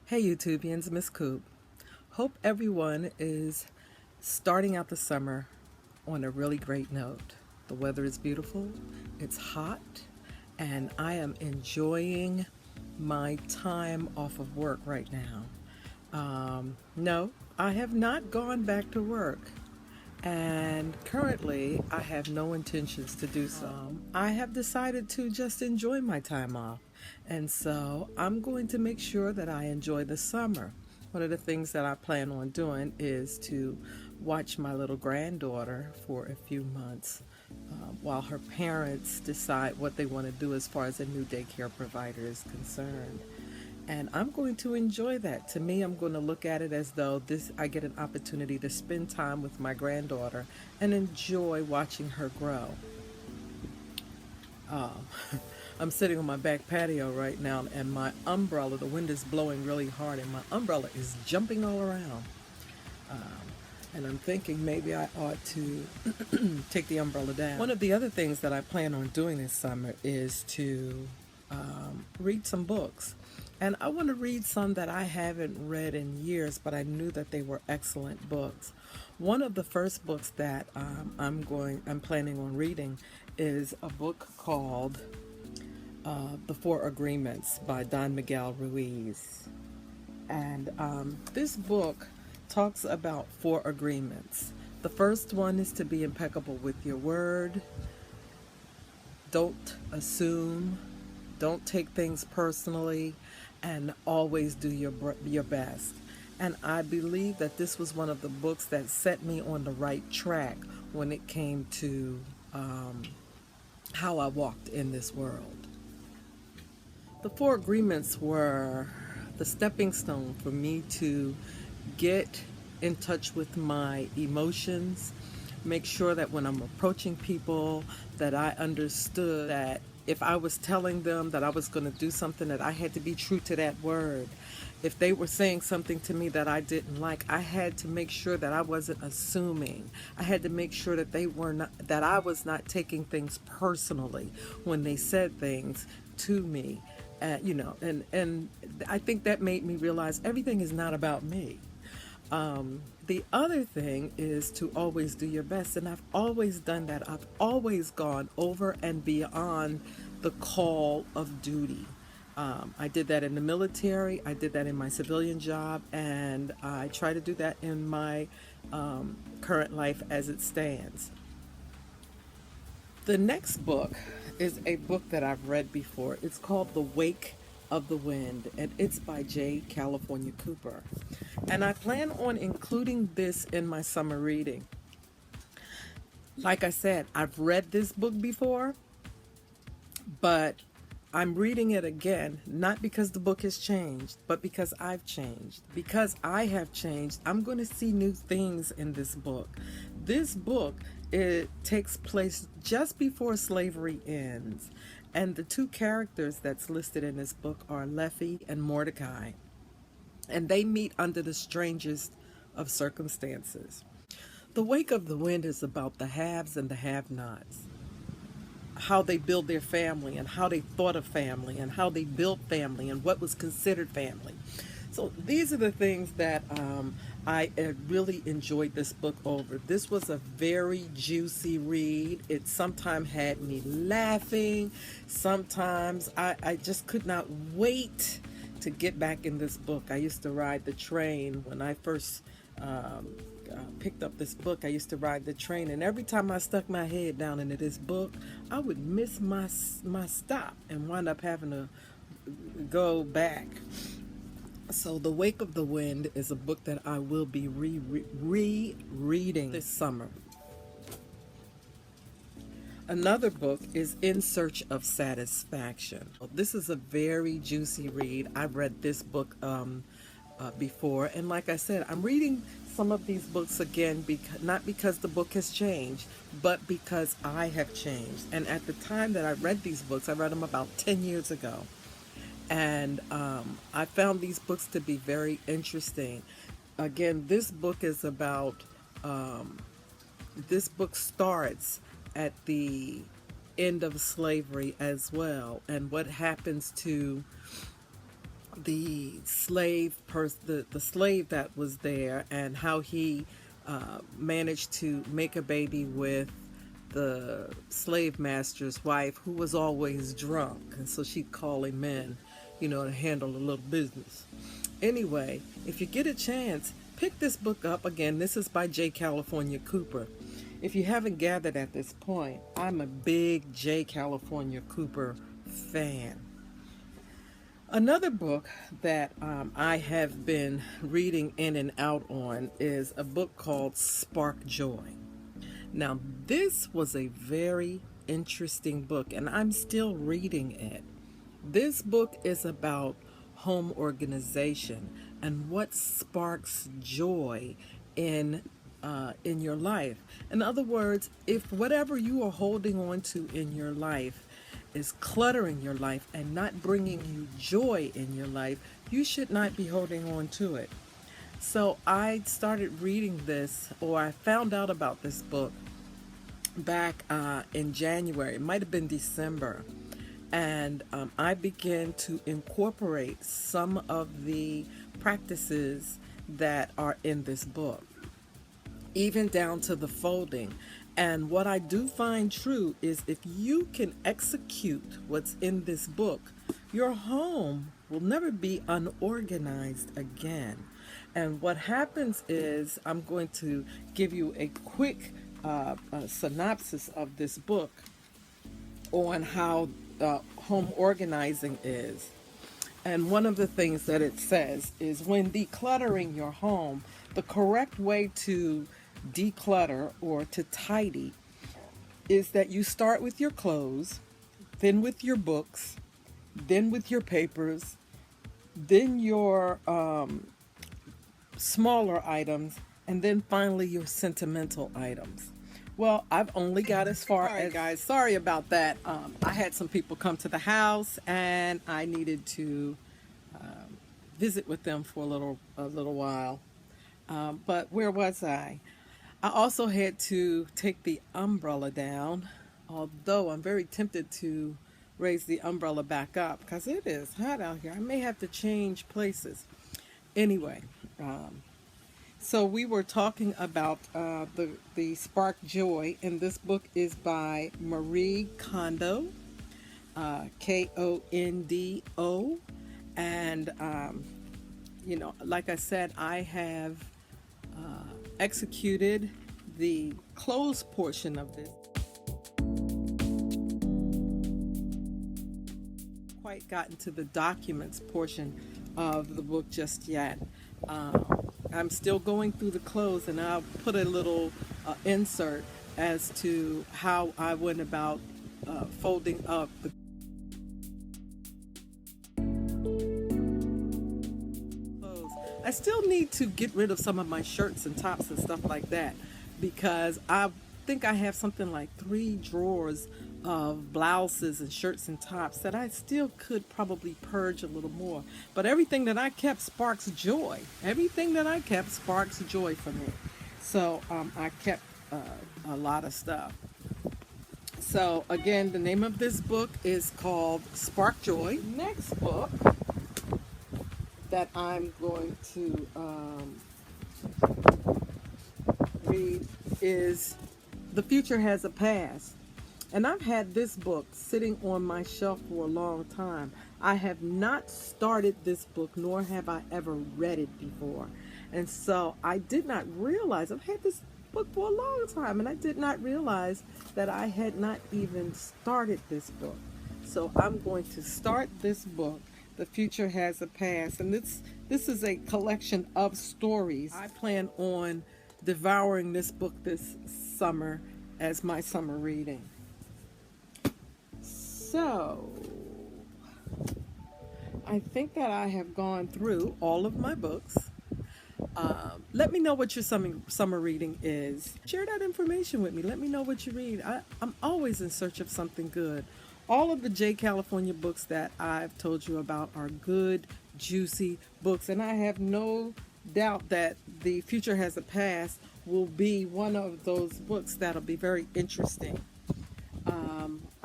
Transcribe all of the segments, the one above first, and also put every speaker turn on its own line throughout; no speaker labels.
Hey YouTubians, Miss Coop. Hope everyone is starting out the summer on a really great note. The weather is beautiful, it's hot, and I am enjoying my time off of work right now. No, I have not gone back to work, and currently I have no intentions to do so. I have decided to just enjoy my time off, and so I'm going to make sure that I enjoy the summer. One of the things that I plan on doing is to watch my little granddaughter for a few months while her parents decide what they want to do as far as a new daycare provider is concerned. And I'm going to enjoy that. To me, I'm going to look at it as though this I get an opportunity to spend time with my granddaughter and enjoy watching her grow. Um, I'm sitting on my back patio right now, and my umbrella, the wind is blowing really hard, and my umbrella is jumping all around. Um, and I'm thinking maybe I ought to take the umbrella down. One of the other things that I plan on doing this summer is to read some books. And I want to read some that I haven't read in years, but I knew that they were excellent books. One of the first books that I'm planning on reading is a book called The Four Agreements by Don Miguel Ruiz. And this book talks about four agreements. The first one is to be impeccable with your word. Don't assume. Don't take things personally, and always do your best. And I believe that this was one of the books that set me on the right track when it came to how I walked in this world. The four agreements were the stepping stone for me to get in touch with my emotions, make sure that when I'm approaching people that I understood that if I was telling them that I was going to do something, that I had to be true to that word. If they were saying something to me that I didn't like, I had to make sure that I wasn't assuming. I had to make sure that they were not, that I was not taking things personally when they said things to me. And I think that made me realize everything is not about me. The other thing is to always do your best, and I've always done that. I've always gone over and beyond the call of duty. I did that in the military, I did that in my civilian job, and I try to do that in my current life as it stands. The next book is a book that I've read before. It's called The Wake of the Wind, and it's by J. California Cooper. And I plan on including this in my summer reading. Like I said, I've read this book before, but I'm reading it again, not because the book has changed, but because I've changed. Because I have changed, I'm going to see new things in this book. This book, it takes place just before slavery ends. And the two characters that's listed in this book are Leffie and Mordecai. And they meet under the strangest of circumstances. The Wake of the Wind is about the haves and the have-nots, how they build their family and how they thought of family and how they built family and what was considered family. So these are the things that I really enjoyed this book over. This was a very juicy read. It sometimes had me laughing. Sometimes I just could not wait to get back in this book. I used to ride the train when I first picked up this book. I used to ride the train, and every time I stuck my head down into this book, I would miss my stop and wind up having to go back. So, The Wake of the Wind is a book that I will be rereading this summer. Another book is In Search of Satisfaction. This is a very juicy read. I've read this book before, and like I said, I'm reading some of these books again, not because the book has changed, but because I have changed. And at the time that I read these books, I read them about 10 years ago. And I found these books to be very interesting. Again, this book is about, this book starts at the end of slavery as well, and what happens to the slave that was there, and how he managed to make a baby with the slave master's wife, who was always drunk, and so she'd call him in, to handle a little business. Anyway, if you get a chance, pick this book up. Again, this is by J. California Cooper. If you haven't gathered at this point, I'm a big J. California Cooper fan. Another book that I have been reading in and out on is a book called Spark Joy. Now, this was a very interesting book, and I'm still reading it. This book is about home organization and what sparks joy in your life. In other words, if whatever you are holding on to in your life is cluttering your life and not bringing you joy in your life, you should not be holding on to it. So I started reading this, or I found out about this book back in January. It might have been December. And I began to incorporate some of the practices that are in this book, even down to the folding. And what I do find true is if you can execute what's in this book, your home will never be unorganized again. And what happens is, I'm going to give you a quick synopsis of this book on how home organizing is. And one of the things that it says is, when decluttering your home, the correct way to declutter or to tidy is that you start with your clothes, then with your books, then with your papers, then your smaller items, and then finally your sentimental items. Well, I've only got as far as, guys, sorry about that. I had some people come to the house and I needed to visit with them for a little while. But where was I? I also had to take the umbrella down, although I'm very tempted to raise the umbrella back up because it is hot out here. I may have to change places. Anyway, so we were talking about the Spark Joy, and this book is by Marie Kondo, Kondo, and like I said, I have executed the close portion of this. Quite gotten to the documents portion of the book just yet. I'm still going through the close, and I'll put a little insert as to how I went about folding up the clothes. I still need to get rid of some of my shirts and tops and stuff like that, because I think I have something like 3 drawers of blouses and shirts and tops that I still could probably purge a little more. But everything that I kept sparks joy. Everything that I kept sparks joy for me. So I kept a lot of stuff. So again, the name of this book is called Spark Joy. Next book that I'm going to read is The Future Has a Past. And I've had this book sitting on my shelf for a long time. I have not started this book, nor have I ever read it before. And so I did not realize, I've had this book for a long time, and I did not realize that I had not even started this book. So I'm going to start this book, The Future Has a Past. And this is a collection of stories. I plan on devouring this book this summer as my summer reading. So, I think that I have gone through all of my books. Let me know what your summer reading is. Share that information with me. Let me know what you read. I'm always in search of something good. All of the J. California books that I've told you about are good, juicy books. And I have no doubt that The Future Has a Past will be one of those books that'll be very interesting.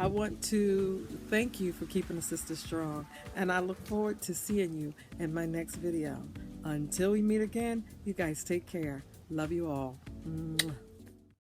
I want to thank you for keeping a sister strong, and I look forward to seeing you in my next video. Until we meet again, you guys take care. Love you all. Mwah.